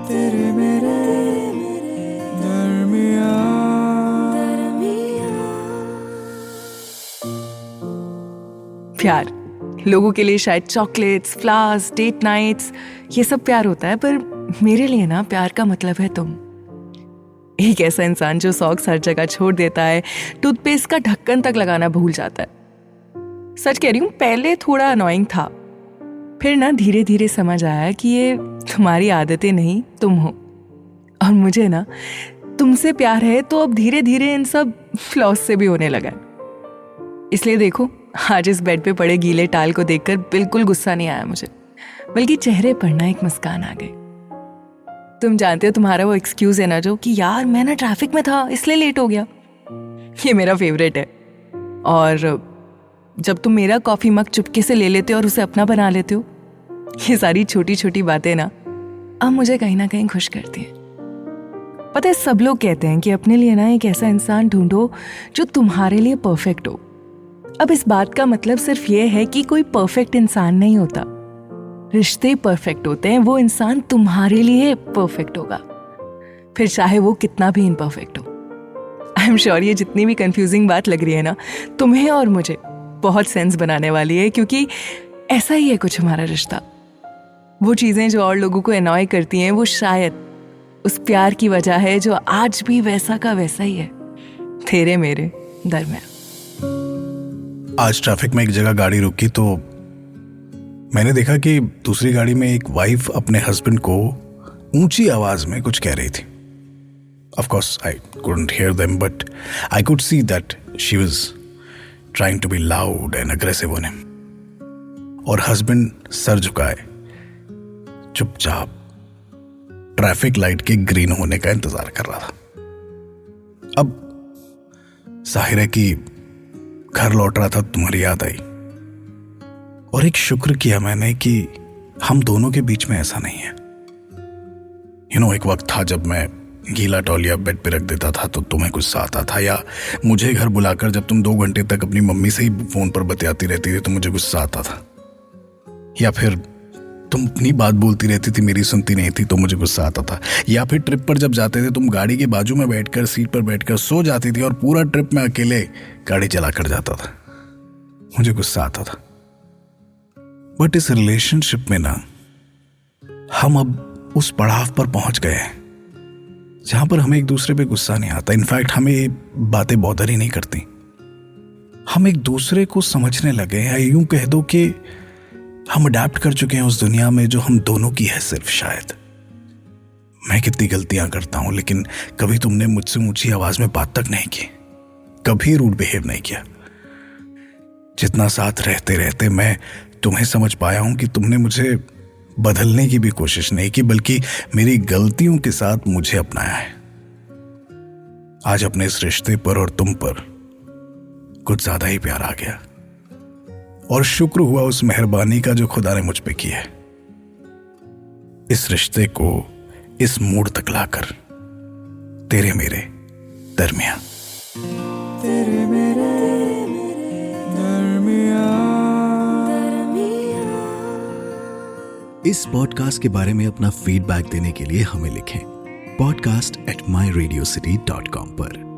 तेरे मेरे दरमियाँ। प्यार लोगों के लिए शायद चॉकलेट्स, फ्लावर्स, डेट नाइट्स, ये सब प्यार होता है, पर मेरे लिए ना प्यार का मतलब है तुम। एक ऐसा इंसान जो सॉक्स हर जगह छोड़ देता है, टूथपेस्ट का ढक्कन तक लगाना भूल जाता है। सच कह रही हूँ, पहले थोड़ा अनोइंग था, फिर ना धीरे धीरे समझ आया कि ये तुम्हारी आदतें नहीं, तुम हो। और मुझे ना तुमसे प्यार है, तो अब धीरे धीरे इन सब फ्लॉस से भी होने लगा है। इसलिए देखो, आज इस बेड पे पड़े गीले टाल को देखकर बिल्कुल गुस्सा नहीं आया मुझे, बल्कि चेहरे पर ना एक मुस्कान आ गई। तुम जानते हो, तुम्हारा वो एक्सक्यूज है ना जो कि यार मैं ना ट्रैफिक में था इसलिए लेट हो गया, ये मेरा फेवरेट है। और जब तुम मेरा कॉफी मग चुपके से ले लेते हो और उसे अपना बना लेते हो, ये सारी छोटी छोटी बातें ना अब मुझे कहीं ना कहीं खुश करती हैं। पता है, सब लोग कहते हैं कि अपने लिए ना एक ऐसा इंसान ढूंढो जो तुम्हारे लिए परफेक्ट हो। अब इस बात का मतलब सिर्फ ये है कि कोई परफेक्ट इंसान नहीं होता, रिश्ते परफेक्ट होते हैं। वो इंसान तुम्हारे लिए परफेक्ट होगा, फिर चाहे वो कितना भी इम्परफेक्ट हो। आई एम श्योर ये जितनी भी कंफ्यूजिंग बात लग रही है ना, तुम्हें और मुझे बहुत सेंस बनाने वाली है, क्योंकि ऐसा ही है कुछ हमारा रिश्ता। वो चीजें जो और लोगों को एनॉय करती हैं, वो शायद उस प्यार की वजह है जो आज भी वैसा का वैसा ही है, तेरे मेरे दरमियान। आज ट्रैफिक में एक जगह गाड़ी रुकी तो मैंने देखा कि दूसरी गाड़ी में एक वाइफ अपने हस्बैंड को ऊंची आवाज में कुछ कह रही थी। Of course, I couldn't hear them, but I could see that she was trying to be loud and aggressive on him. और हस्बैंड सर झुकाए चुपचाप ट्रैफिक लाइट के ग्रीन होने का इंतजार कर रहा था। अब जाहिर है कि घर लौट रहा था, तुम्हारी याद आई और एक शुक्र किया मैंने कि हम दोनों के बीच में ऐसा नहीं है। एक वक्त था जब मैं गीला तौलिया बेड पे रख देता था तो तुम्हें गुस्सा आता था, या मुझे घर बुलाकर जब तुम 2 घंटे तक अपनी मम्मी से ही फोन पर बतियाती रहती थी तो मुझे गुस्सा आता था, या फिर तुम अपनी बात बोलती रहती थी, मेरी सुनती नहीं थी तो मुझे गुस्सा आता था, या फिर ट्रिप पर जब जाते थे तुम गाड़ी के बाजू में बैठकर सीट पर बैठकर सो जाती थी और पूरा ट्रिप में अकेले गाड़ी चला कर जाता था, मुझे गुस्सा आता था। बट इस रिलेशनशिप में ना हम अब उस पड़ाव पर पहुंच गए हैं जहां पर हमें एक दूसरे पे गुस्सा नहीं आता। इनफैक्ट हमें ये बातें बॉदर ही नहीं करती, हम एक दूसरे को समझने लगे हैं, या यूं कह दो कि हम अडैप्ट कर चुके हैं उस दुनिया में जो हम दोनों की है। सिर्फ शायद मैं कितनी गलतियां करता हूं, लेकिन कभी तुमने मुझसे ऊंची आवाज में बात तक नहीं की, कभी रूड बिहेव नहीं किया। जितना साथ रहते रहते मैं तुम्हें समझ पाया हूं कि तुमने मुझे बदलने की भी कोशिश नहीं की, बल्कि मेरी गलतियों के साथ मुझे अपनाया है। आज अपने इस रिश्ते पर और तुम पर कुछ ज्यादा ही प्यार आ गया, और शुक्र हुआ उस मेहरबानी का जो खुदा ने मुझ पे की है, इस रिश्ते को इस मोड़ तक लाकर तेरे मेरे दरमियां। तेरे मेरे दरमियाँ। इस पॉडकास्ट के बारे में अपना फीडबैक देने के लिए हमें लिखें podcast@myradiocity.com पर।